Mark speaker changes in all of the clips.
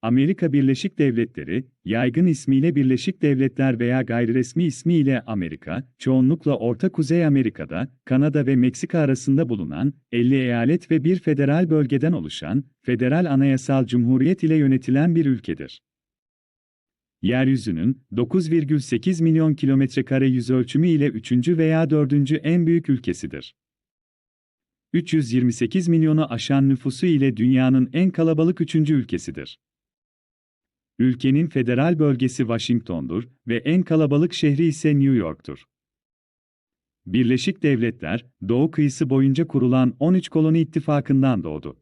Speaker 1: Amerika Birleşik Devletleri, yaygın ismiyle Birleşik Devletler veya gayriresmi ismiyle Amerika, çoğunlukla Orta Kuzey Amerika'da, Kanada ve Meksika arasında bulunan, 50 eyalet ve bir federal bölgeden oluşan, federal anayasal cumhuriyet ile yönetilen bir ülkedir. Yeryüzünün 9,8 milyon kilometrekare yüzölçümü ile 3. veya 4. en büyük ülkesidir. 328 milyonu aşan nüfusu ile dünyanın en kalabalık 3. ülkesidir. Ülkenin federal bölgesi Washington'dur ve en kalabalık şehri ise New York'tur. Birleşik Devletler, Doğu kıyısı boyunca kurulan 13 koloni ittifakından doğdu.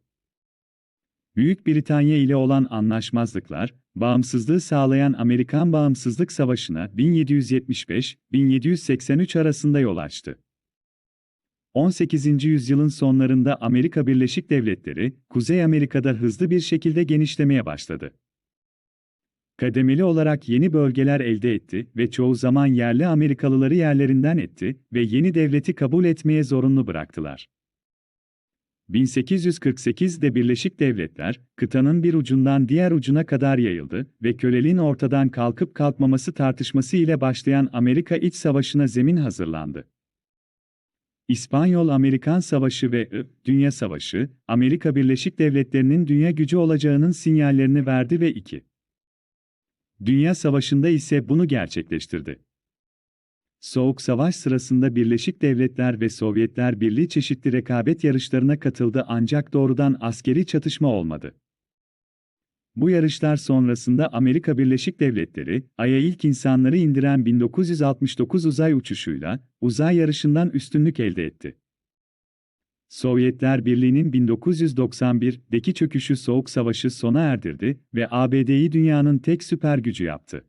Speaker 1: Büyük Britanya ile olan anlaşmazlıklar, bağımsızlığı sağlayan Amerikan Bağımsızlık Savaşı'na 1775-1783 arasında yol açtı. 18. yüzyılın sonlarında Amerika Birleşik Devletleri, Kuzey Amerika'da hızlı bir şekilde genişlemeye başladı. Kademeli olarak yeni bölgeler elde etti ve çoğu zaman yerli Amerikalıları yerlerinden etti ve yeni devleti kabul etmeye zorunlu bıraktılar. 1848'de Birleşik Devletler, kıtanın bir ucundan diğer ucuna kadar yayıldı ve köleliğin ortadan kalkıp kalkmaması tartışması ile başlayan Amerika İç Savaşı'na zemin hazırlandı. İspanyol-Amerikan Savaşı ve Dünya Savaşı, Amerika Birleşik Devletleri'nin dünya gücü olacağının sinyallerini verdi ve 2. Dünya Savaşı'nda ise bunu gerçekleştirdi. Soğuk Savaş sırasında Birleşik Devletler ve Sovyetler Birliği çeşitli rekabet yarışlarına katıldı ancak doğrudan askeri çatışma olmadı. Bu yarışlar sonrasında Amerika Birleşik Devletleri, Ay'a ilk insanları indiren 1969 uzay uçuşuyla, uzay yarışından üstünlük elde etti. Sovyetler Birliği'nin 1991'deki çöküşü Soğuk Savaşı sona erdirdi ve ABD'yi dünyanın tek süper gücü yaptı.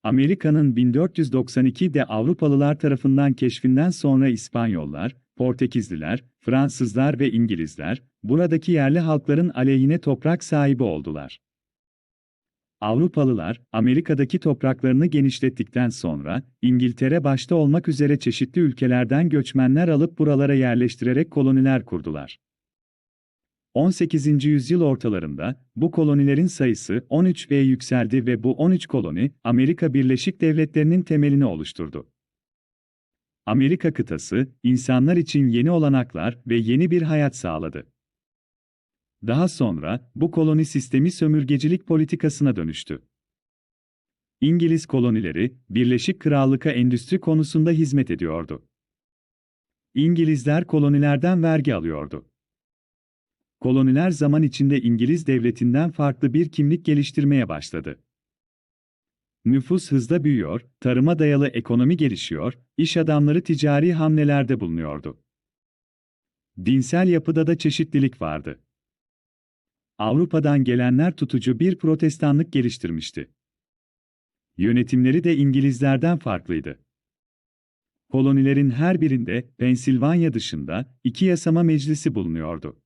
Speaker 1: Amerika'nın 1492'de Avrupalılar tarafından keşfinden sonra İspanyollar, Portekizliler, Fransızlar ve İngilizler, buradaki yerli halkların aleyhine toprak sahibi oldular. Avrupalılar, Amerika'daki topraklarını genişlettikten sonra, İngiltere başta olmak üzere çeşitli ülkelerden göçmenler alıp buralara yerleştirerek koloniler kurdular. 18. yüzyıl ortalarında, bu kolonilerin sayısı 13'e yükseldi ve bu 13 koloni, Amerika Birleşik Devletleri'nin temelini oluşturdu. Amerika kıtası, insanlar için yeni olanaklar ve yeni bir hayat sağladı. Daha sonra, bu koloni sistemi sömürgecilik politikasına dönüştü. İngiliz kolonileri, Birleşik Krallık'a endüstri konusunda hizmet ediyordu. İngilizler kolonilerden vergi alıyordu. Koloniler zaman içinde İngiliz devletinden farklı bir kimlik geliştirmeye başladı. Nüfus hızla büyüyor, tarıma dayalı ekonomi gelişiyor, iş adamları ticari hamlelerde bulunuyordu. Dinsel yapıda da çeşitlilik vardı. Avrupa'dan gelenler tutucu bir protestanlık geliştirmişti. Yönetimleri de İngilizlerden farklıydı. Kolonilerin her birinde, Pensilvanya dışında, 2 yasama meclisi bulunuyordu.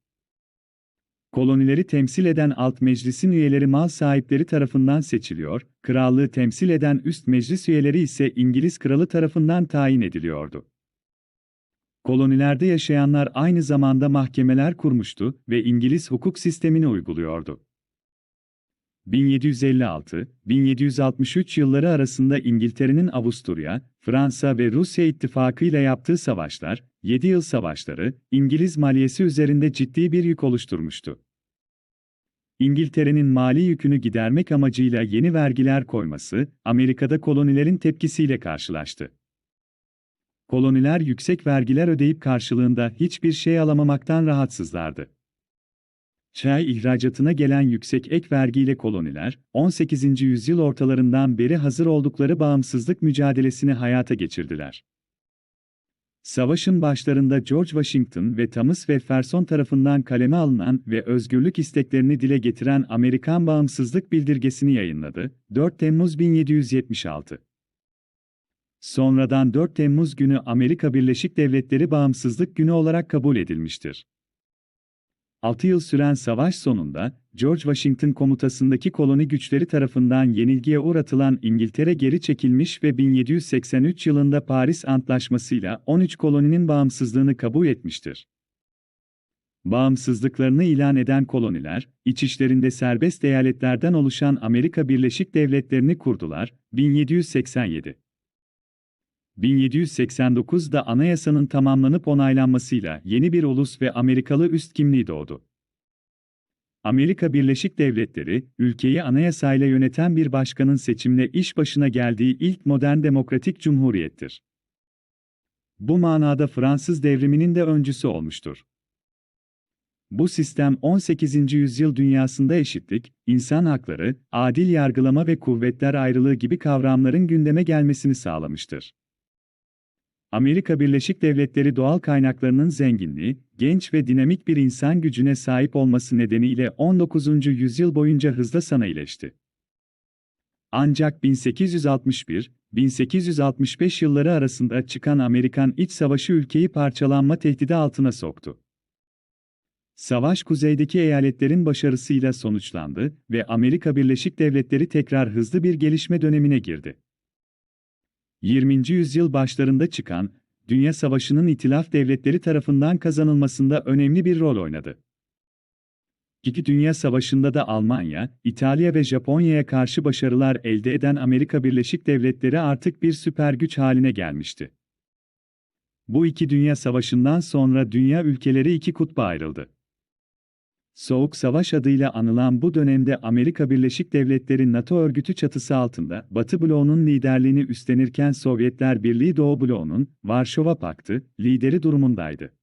Speaker 1: Kolonileri temsil eden alt meclisin üyeleri mal sahipleri tarafından seçiliyor, krallığı temsil eden üst meclis üyeleri ise İngiliz kralı tarafından tayin ediliyordu. Kolonilerde yaşayanlar aynı zamanda mahkemeler kurmuştu ve İngiliz hukuk sistemini uyguluyordu. 1756-1763 yılları arasında İngiltere'nin Avusturya, Fransa ve Rusya ittifakı ile yaptığı savaşlar, 7 yıl savaşları, İngiliz maliyesi üzerinde ciddi bir yük oluşturmuştu. İngiltere'nin mali yükünü gidermek amacıyla yeni vergiler koyması, Amerika'da kolonilerin tepkisiyle karşılaştı. Koloniler yüksek vergiler ödeyip karşılığında hiçbir şey alamamaktan rahatsızlardı. Çay ihracatına gelen yüksek ek vergiyle koloniler, 18. yüzyıl ortalarından beri hazır oldukları bağımsızlık mücadelesini hayata geçirdiler. Savaşın başlarında George Washington ve Thomas Jefferson tarafından kaleme alınan ve özgürlük isteklerini dile getiren Amerikan Bağımsızlık Bildirgesi'ni yayınladı, 4 Temmuz 1776. Sonradan 4 Temmuz günü Amerika Birleşik Devletleri Bağımsızlık Günü olarak kabul edilmiştir. 6 yıl süren savaş sonunda, George Washington komutasındaki koloni güçleri tarafından yenilgiye uğratılan İngiltere geri çekilmiş ve 1783 yılında Paris Antlaşması'yla 13 koloninin bağımsızlığını kabul etmiştir. Bağımsızlıklarını ilan eden koloniler, içişlerinde serbest eyaletlerden oluşan Amerika Birleşik Devletleri'ni kurdular. 1787. 1789'da anayasanın tamamlanıp onaylanmasıyla yeni bir ulus ve Amerikalı üst kimliği doğdu. Amerika Birleşik Devletleri, ülkeyi anayasayla yöneten bir başkanın seçimle iş başına geldiği ilk modern demokratik cumhuriyettir. Bu manada Fransız devriminin de öncüsü olmuştur. Bu sistem 18. yüzyıl dünyasında eşitlik, insan hakları, adil yargılama ve kuvvetler ayrılığı gibi kavramların gündeme gelmesini sağlamıştır. Amerika Birleşik Devletleri doğal kaynaklarının zenginliği, genç ve dinamik bir insan gücüne sahip olması nedeniyle 19. yüzyıl boyunca hızla sanayileşti. Ancak 1861-1865 yılları arasında çıkan Amerikan İç Savaşı ülkeyi parçalanma tehdidi altına soktu. Savaş kuzeydeki eyaletlerin başarısıyla sonuçlandı ve Amerika Birleşik Devletleri tekrar hızlı bir gelişme dönemine girdi. 20. yüzyıl başlarında çıkan Dünya Savaşı'nın İtilaf devletleri tarafından kazanılmasında önemli bir rol oynadı. İki Dünya Savaşı'nda da Almanya, İtalya ve Japonya'ya karşı başarılar elde eden Amerika Birleşik Devletleri artık bir süper güç haline gelmişti. Bu iki Dünya Savaşı'ndan sonra dünya ülkeleri iki kutba ayrıldı. Soğuk Savaş adıyla anılan bu dönemde Amerika Birleşik Devletleri NATO örgütü çatısı altında Batı bloğunun liderliğini üstlenirken Sovyetler Birliği Doğu bloğunun, Varşova Paktı, lideri durumundaydı.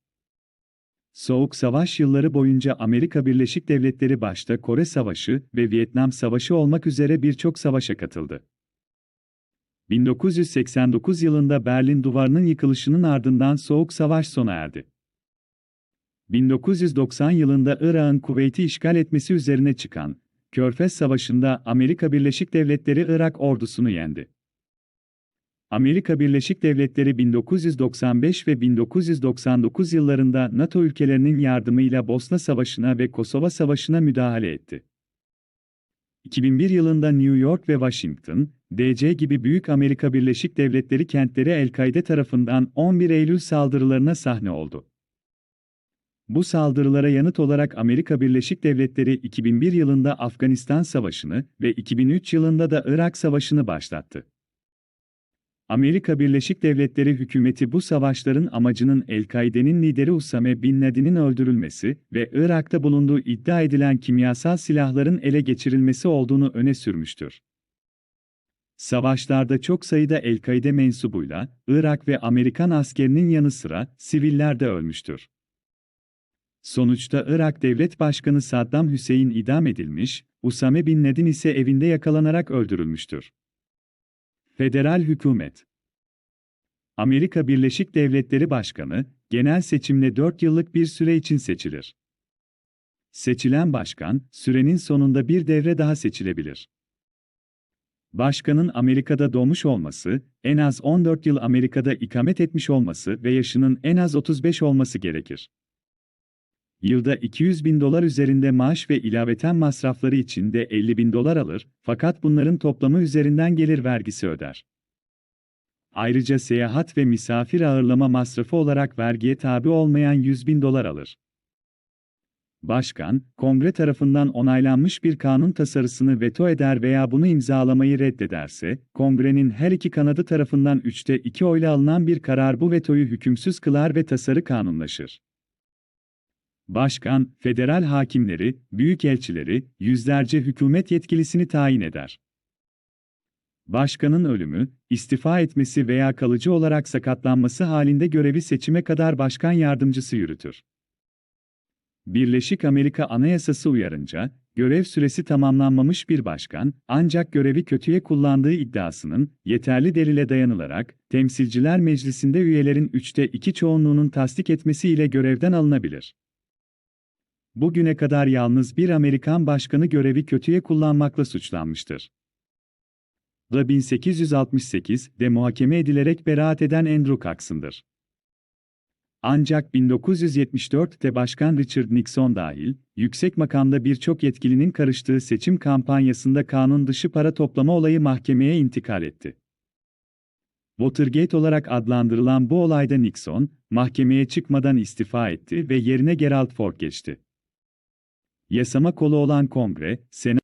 Speaker 1: Soğuk Savaş yılları boyunca Amerika Birleşik Devletleri başta Kore Savaşı ve Vietnam Savaşı olmak üzere birçok savaşa katıldı. 1989 yılında Berlin Duvarı'nın yıkılışının ardından Soğuk Savaş sona erdi. 1990 yılında Irak'ın Kuveyt'i işgal etmesi üzerine çıkan Körfez Savaşı'nda Amerika Birleşik Devletleri Irak ordusunu yendi. Amerika Birleşik Devletleri 1995 ve 1999 yıllarında NATO ülkelerinin yardımıyla Bosna Savaşı'na ve Kosova Savaşı'na müdahale etti. 2001 yılında New York ve Washington, D.C. gibi büyük Amerika Birleşik Devletleri kentleri El-Kaide tarafından 11 Eylül saldırılarına sahne oldu. Bu saldırılara yanıt olarak Amerika Birleşik Devletleri 2001 yılında Afganistan Savaşı'nı ve 2003 yılında da Irak Savaşı'nı başlattı. Amerika Birleşik Devletleri hükümeti bu savaşların amacının El-Kaide'nin lideri Usame Bin Laden'in öldürülmesi ve Irak'ta bulunduğu iddia edilen kimyasal silahların ele geçirilmesi olduğunu öne sürmüştür. Savaşlarda çok sayıda El-Kaide mensubuyla Irak ve Amerikan askerinin yanı sıra siviller de ölmüştür. Sonuçta Irak Devlet Başkanı Saddam Hüseyin idam edilmiş, Usame Bin Laden ise evinde yakalanarak öldürülmüştür. Federal Hükümet Amerika Birleşik Devletleri Başkanı, genel seçimle 4 yıllık bir süre için seçilir. Seçilen başkan, sürenin sonunda bir devre daha seçilebilir. Başkanın Amerika'da doğmuş olması, en az 14 yıl Amerika'da ikamet etmiş olması ve yaşının en az 35 olması gerekir. Yılda $200.000 üzerinde maaş ve ilaveten masrafları için de $50.000 alır, fakat bunların toplamı üzerinden gelir vergisi öder. Ayrıca seyahat ve misafir ağırlama masrafı olarak vergiye tabi olmayan $100.000 alır. Başkan, Kongre tarafından onaylanmış bir kanun tasarısını veto eder veya bunu imzalamayı reddederse, Kongre'nin her iki kanadı tarafından 3'te 2 oyla alınan bir karar bu vetoyu hükümsüz kılar ve tasarı kanunlaşır. Başkan, federal hakimleri, büyükelçileri, yüzlerce hükümet yetkilisini tayin eder. Başkanın ölümü, istifa etmesi veya kalıcı olarak sakatlanması halinde görevi seçime kadar başkan yardımcısı yürütür. Birleşik Amerika Anayasası uyarınca, görev süresi tamamlanmamış bir başkan, ancak görevi kötüye kullandığı iddiasının, yeterli delile dayanılarak, Temsilciler Meclisi'nde üyelerin 3'te 2 çoğunluğunun tasdik etmesiyle görevden alınabilir. Bugüne kadar yalnız bir Amerikan başkanı görevi kötüye kullanmakla suçlanmıştır. 1868'de muhakeme edilerek beraat eden Andrew Cox'ındır. Ancak 1974'te Başkan Richard Nixon dahil, yüksek makamda birçok yetkilinin karıştığı seçim kampanyasında kanun dışı para toplama olayı mahkemeye intikal etti. Watergate olarak adlandırılan bu olayda Nixon, mahkemeye çıkmadan istifa etti ve yerine Gerald Ford geçti. Yasama kolu olan Kongre, Senat